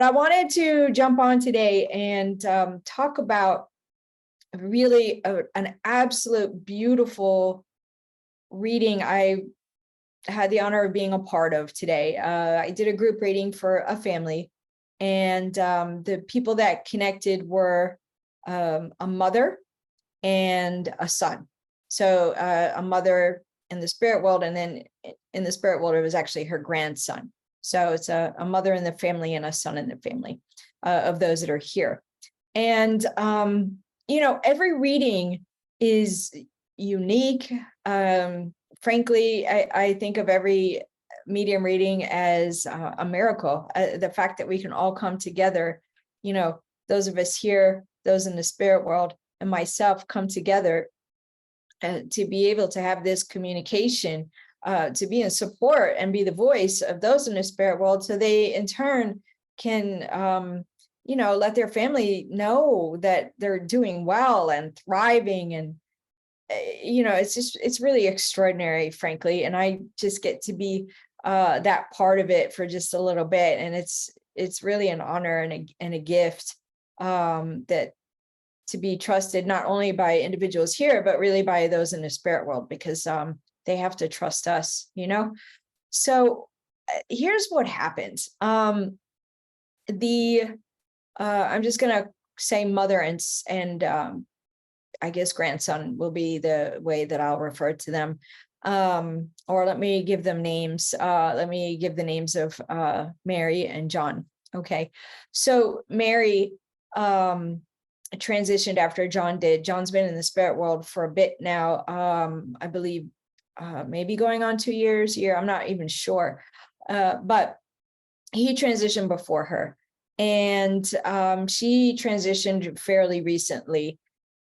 I wanted to jump on today and talk about really an absolute beautiful reading I had the honor of being a part of today. I did a group reading for a family, and the people that connected were a mother and a son. So a mother in the spirit world, and then in the spirit world, it was actually her grandson. So it's a mother in the family and a son in the family of those that are here. And, every reading is unique. Frankly, I think of every medium reading as a miracle. The fact that we can all come together, those of us here, those in the spirit world, and myself come together to be able to have this communication, to be in support and be the voice of those in the spirit world, so they in turn can let their family know that they're doing well and thriving. And it's really extraordinary, frankly, and I just get to be that part of it for just a little bit, and it's really an honor and a gift, that to be trusted not only by individuals here, but really by those in the spirit world, because they have to trust us, So here's what happens. I'm just going to say mother and I guess grandson will be the way that I'll refer to them. Or let me give them names. Let me give the names of Mary and John. Okay. So Mary transitioned after John did. John's been in the spirit world for a bit now. I believe maybe going on 2 years, I'm not even sure. But he transitioned before her. And she transitioned fairly recently.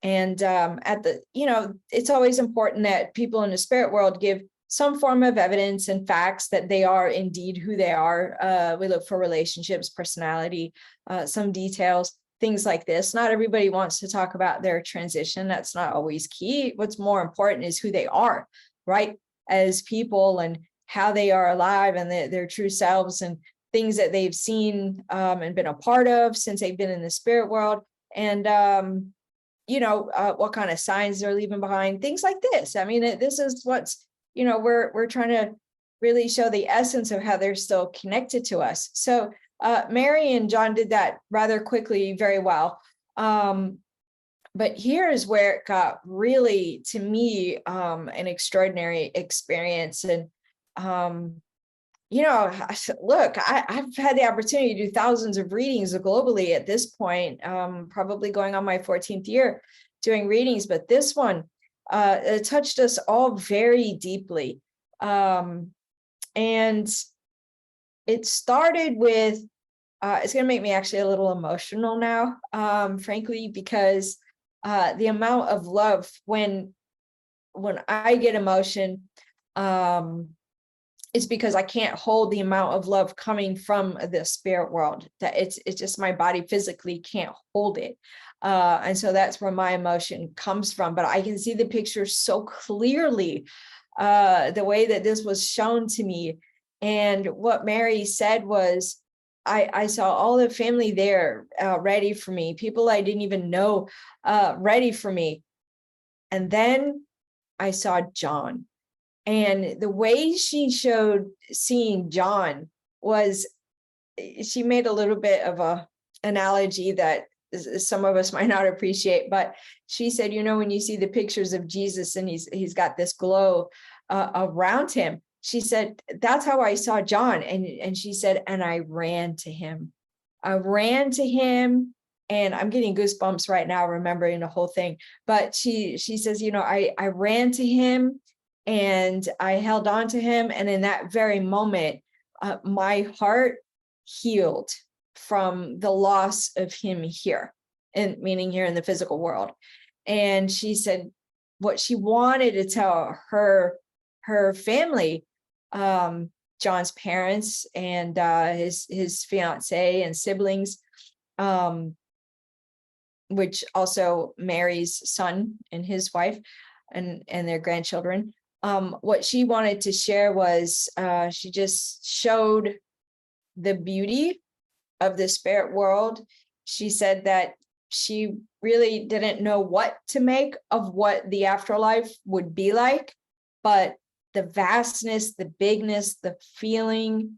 And it's always important that people in the spirit world give some form of evidence and facts that they are indeed who they are. We look for relationships, personality, some details, things like this. Not everybody wants to talk about their transition. That's not always key. What's more important is who they are, right? As people, and how they are alive, and their true selves, and things that they've seen and been a part of since they've been in the spirit world. And what kind of signs they're leaving behind, things like this. I mean, this is what's, we're trying to really show the essence of how they're still connected to us. So Mary and John did that rather quickly, very well. But here's where it got really, to me, an extraordinary experience. And, look, I've had the opportunity to do thousands of readings globally at this point, probably going on my 14th year doing readings, but this one it touched us all very deeply. And it started with, it's going to make me actually a little emotional now, frankly, because the amount of love, when I get emotion, it's because I can't hold the amount of love coming from the spirit world, that it's just my body physically can't hold it. And so that's where my emotion comes from. But I can see the picture so clearly, the way that this was shown to me. And what Mary said was, I saw all the family there ready for me, people I didn't even know ready for me. And then I saw John. And the way she showed seeing John was, she made a little bit of a analogy that some of us might not appreciate, but she said, when you see the pictures of Jesus and he's got this glow around him, she said, that's how I saw John. And she said, and I ran to him. I ran to him. And I'm getting goosebumps right now, remembering the whole thing. But she says, I ran to him and I held on to him. And in that very moment, my heart healed from the loss of him here, and meaning here in the physical world. And she said what she wanted to tell her family, John's parents and his fiance and siblings, which also Mary's son and his wife and their grandchildren. What she wanted to share was, she just showed the beauty of the spirit world. She said that she really didn't know what to make of what the afterlife would be like, but the vastness, the bigness, the feeling,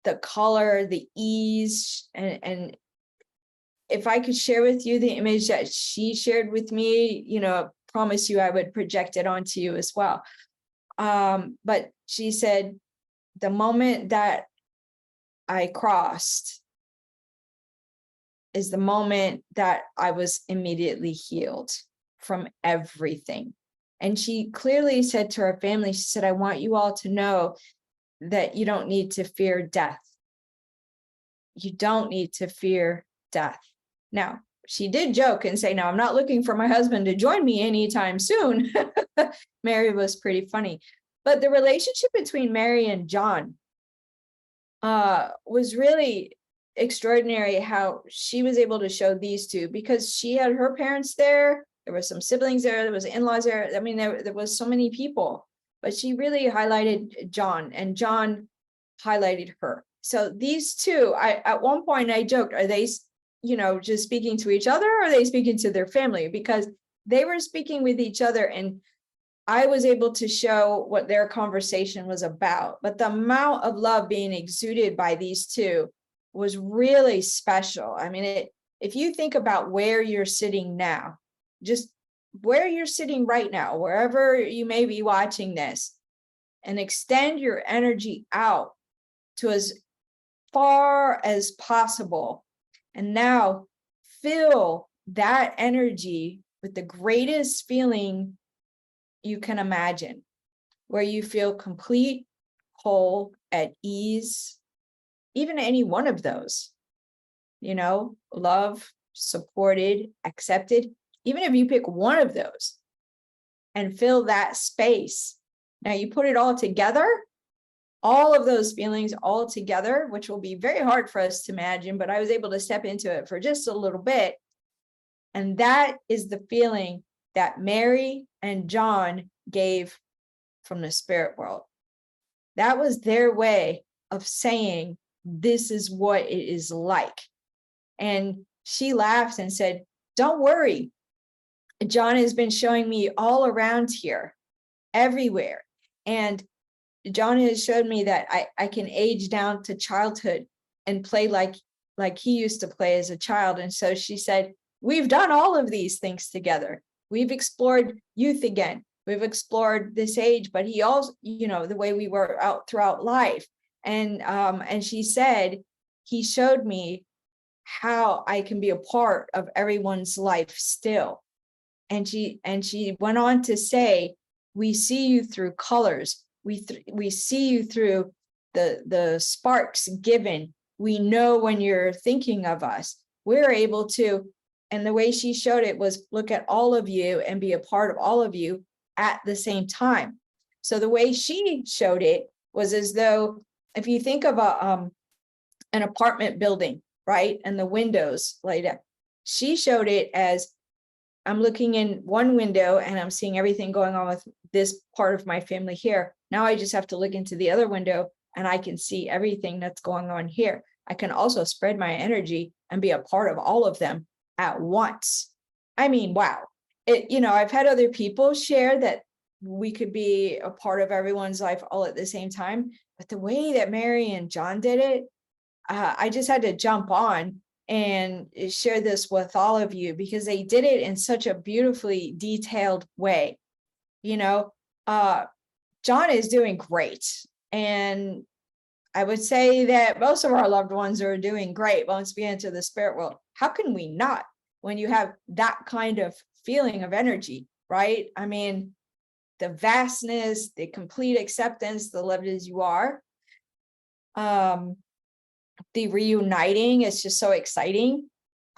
the color, the ease, and if I could share with you the image that she shared with me, I promise you I would project it onto you as well. But she said, the moment that I crossed is the moment that I was immediately healed from everything. And she clearly said to her family, she said, I want you all to know that you don't need to fear death. You don't need to fear death. Now, she did joke and say, now, I'm not looking for my husband to join me anytime soon. Mary was pretty funny. But the relationship between Mary and John was really extraordinary, how she was able to show these two, because she had her parents there. There were some siblings there. There was in-laws there. I mean, there was so many people. But she really highlighted John, and John highlighted her. So these two, at one point I joked, are they just speaking to each other, or are they speaking to their family? Because they were speaking with each other, and I was able to show what their conversation was about. But the amount of love being exuded by these two was really special. I mean, if you think about where you're sitting now, just where you're sitting right now, wherever you may be watching this, and extend your energy out to as far as possible. And now fill that energy with the greatest feeling you can imagine, where you feel complete, whole, at ease, even any one of those, love, supported, accepted. Even if you pick one of those and fill that space, now you put it all together, all of those feelings all together, which will be very hard for us to imagine, but I was able to step into it for just a little bit. And that is the feeling that Mary and John gave from the spirit world. That was their way of saying, this is what it is like. And she laughed and said, don't worry. John has been showing me all around here, everywhere. And John has showed me that I can age down to childhood and play like he used to play as a child. And so she said, we've done all of these things together. We've explored youth again. We've explored this age, but he also, the way we were out throughout life. And she said, he showed me how I can be a part of everyone's life still. And she went on to say, we see you through colors. We see you through the sparks given. We know when you're thinking of us. We're able to, and the way she showed it was look at all of you and be a part of all of you at the same time. So the way she showed it was as though, if you think of an apartment building, right? And the windows like that, she showed it as, I'm looking in one window and I'm seeing everything going on with this part of my family here. Now I just have to look into the other window and I can see everything that's going on here. I can also spread my energy and be a part of all of them at once. I mean, wow. I've had other people share that we could be a part of everyone's life all at the same time. But the way that Mary and John did it, I just had to jump on and share this with all of you, because they did it in such a beautifully detailed way. John is doing great. And I would say that most of our loved ones are doing great once we enter the spirit world. How can we not, when you have that kind of feeling of energy, right? I mean, the vastness, the complete acceptance, the loved as you are. The reuniting is just so exciting.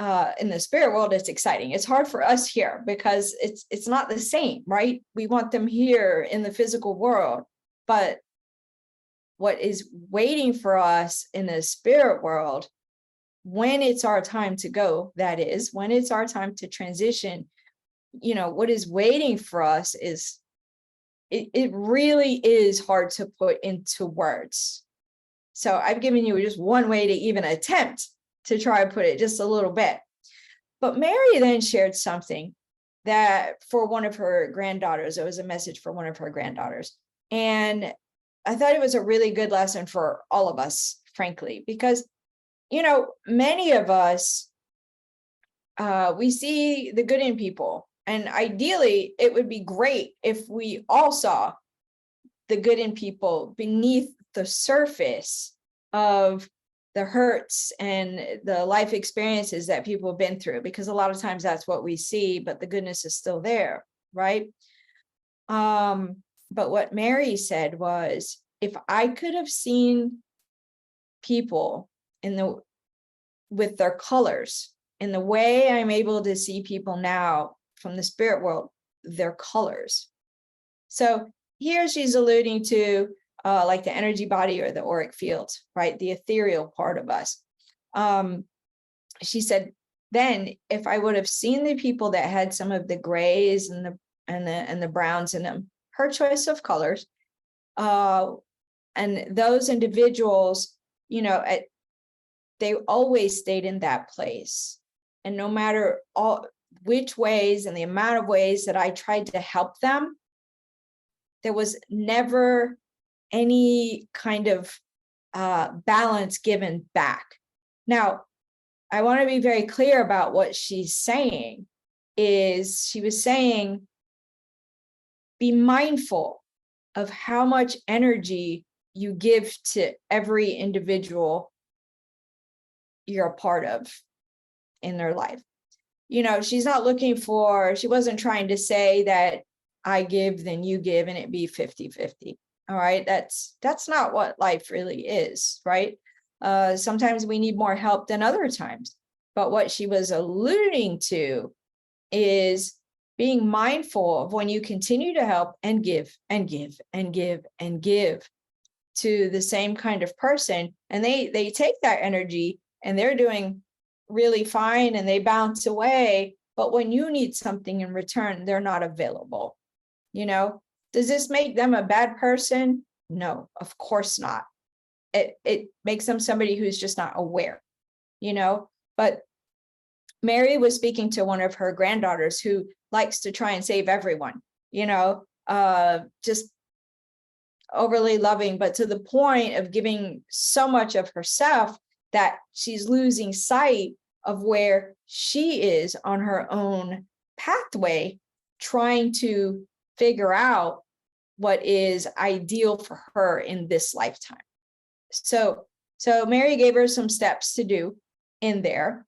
In the spirit world, it's exciting. It's hard for us here because it's not the same, right? We want them here in the physical world, but what is waiting for us in the spirit world, when it's our time to go, that is, when it's our time to transition, what is waiting for us is, it really is hard to put into words. So I've given you just one way to even attempt to try to put it just a little bit. But Mary then shared something that for one of her granddaughters, it was a message for one of her granddaughters. And I thought it was a really good lesson for all of us, frankly, because, many of us, we see the good in people. And ideally, it would be great if we all saw the good in people beneath the surface of the hurts and the life experiences that people have been through, because a lot of times that's what we see, but the goodness is still there, right? But what Mary said was, if I could have seen people with their colors, in the way I'm able to see people now from the spirit world, their colors. So here she's alluding to like the energy body or the auric field, right? The ethereal part of us. She said, then if I would have seen the people that had some of the grays and the browns in them, her choice of colors, and those individuals, they always stayed in that place. And no matter which ways and the amount of ways that I tried to help them, there was never any kind of balance given back. Now, I want to be very clear about what she's saying. She was saying, be mindful of how much energy you give to every individual you're a part of in their life. She's not she wasn't trying to say that I give, then you give, and it be 50-50. All right. That's not what life really is, right? Sometimes we need more help than other times. But what she was alluding to is being mindful of when you continue to help and give and give and give and give to the same kind of person, and they take that energy and they're doing really fine and they bounce away. But when you need something in return, they're not available. Does this make them a bad person? No, of course not. It makes them somebody who's just not aware, but Mary was speaking to one of her granddaughters who likes to try and save everyone, just overly loving, but to the point of giving so much of herself that she's losing sight of where she is on her own pathway, trying to figure out what is ideal for her in this lifetime. So Mary gave her some steps to do in there,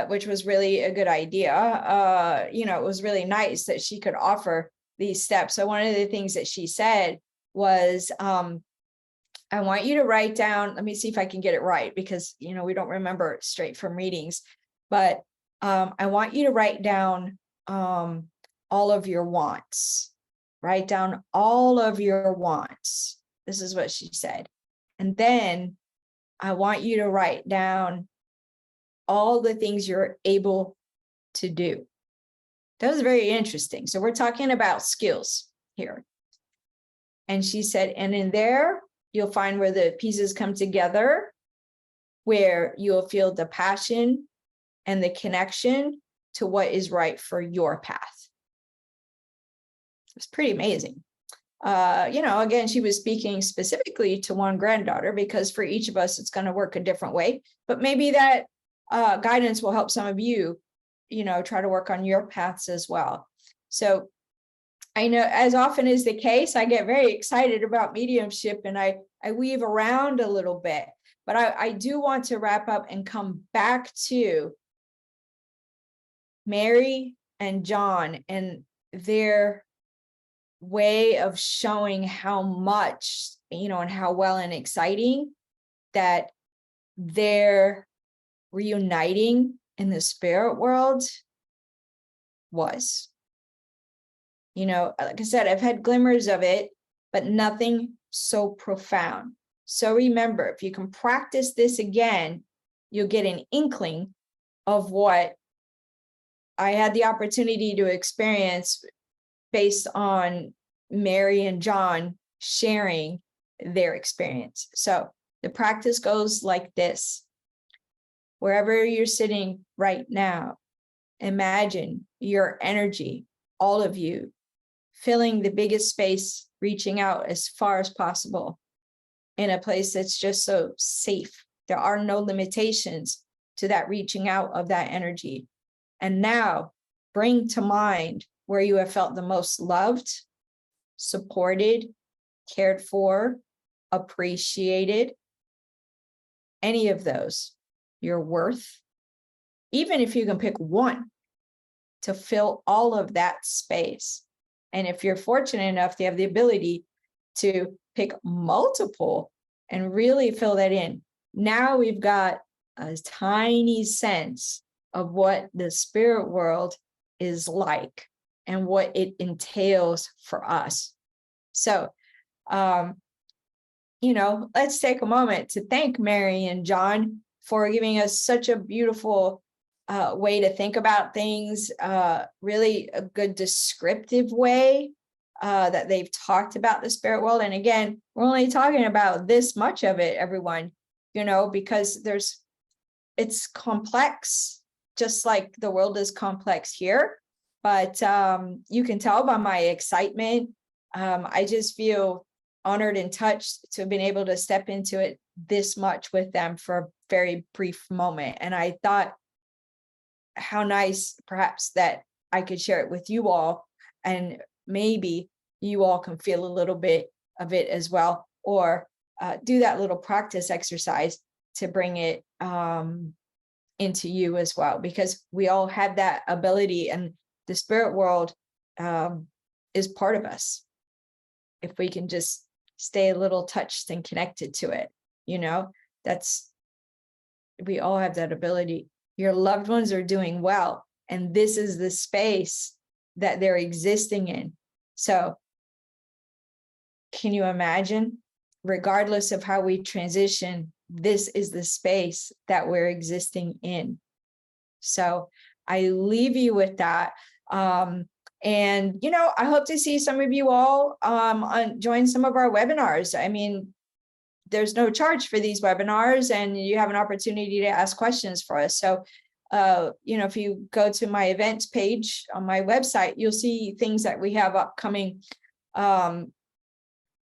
which was really a good idea. It was really nice that she could offer these steps. So one of the things that she said was, I want you to write down, let me see if I can get it right, because, we don't remember it straight from readings, but I want you to write down all of your wants. Write down all of your wants. This is what she said. And then I want you to write down all the things you're able to do. That was very interesting. So we're talking about skills here. And she said, and in there, you'll find where the pieces come together, where you'll feel the passion and the connection to what is right for your path. It's pretty amazing. Again, she was speaking specifically to one granddaughter, because for each of us, it's going to work a different way. But maybe that guidance will help some of you, try to work on your paths as well. So I know, as often is the case, I get very excited about mediumship and I weave around a little bit. But I do want to wrap up and come back to Mary and John and their way of showing how much, and how well and exciting that they're reuniting in the spirit world was. Like I said, I've had glimmers of it, but nothing so profound. So remember, if you can practice this again, you'll get an inkling of what I had the opportunity to experience based on Mary and John sharing their experience. So the practice goes like this. wherever you're sitting right now, imagine your energy, all of you, filling the biggest space, reaching out as far as possible in a place that's just so safe. There are no limitations to that reaching out of that energy. And now bring to mind where you have felt the most loved, supported, cared for, appreciated, any of those, your worth. Even if you can pick one to fill all of that space. And if you're fortunate enough to have the ability to pick multiple and really fill that in, now we've got a tiny sense of what the spirit world is like and what it entails for us. So, let's take a moment to thank Mary and John for giving us such a beautiful way to think about things, really a good descriptive way that they've talked about the spirit world. And again, we're only talking about this much of it, everyone, because it's complex, just like the world is complex here. But you can tell by my excitement. I just feel honored and touched to have been able to step into it this much with them for a very brief moment. And I thought, how nice perhaps that I could share it with you all, and maybe you all can feel a little bit of it as well, or do that little practice exercise to bring it into you as well, because we all have that ability, and the spirit world is part of us. If we can just stay a little touched and connected to it, we all have that ability. Your loved ones are doing well, and this is the space that they're existing in. So can you imagine, regardless of how we transition, this is the space that we're existing in. So I leave you with that. And, I hope to see some of you all join some of our webinars. I mean, there's no charge for these webinars, and you have an opportunity to ask questions for us. So, if you go to my events page on my website, you'll see things that we have upcoming. And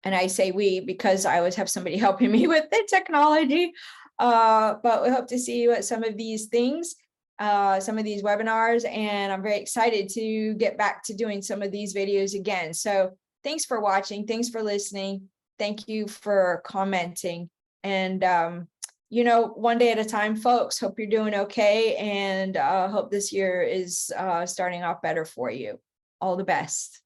I say we because I always have somebody helping me with the technology. But we hope to see you at some of these things, some of these webinars, and I'm very excited to get back to doing some of these videos again. So thanks for watching. Thanks for listening. Thank you for commenting. And, one day at a time, folks. Hope you're doing okay, and hope this year is starting off better for you. All the best.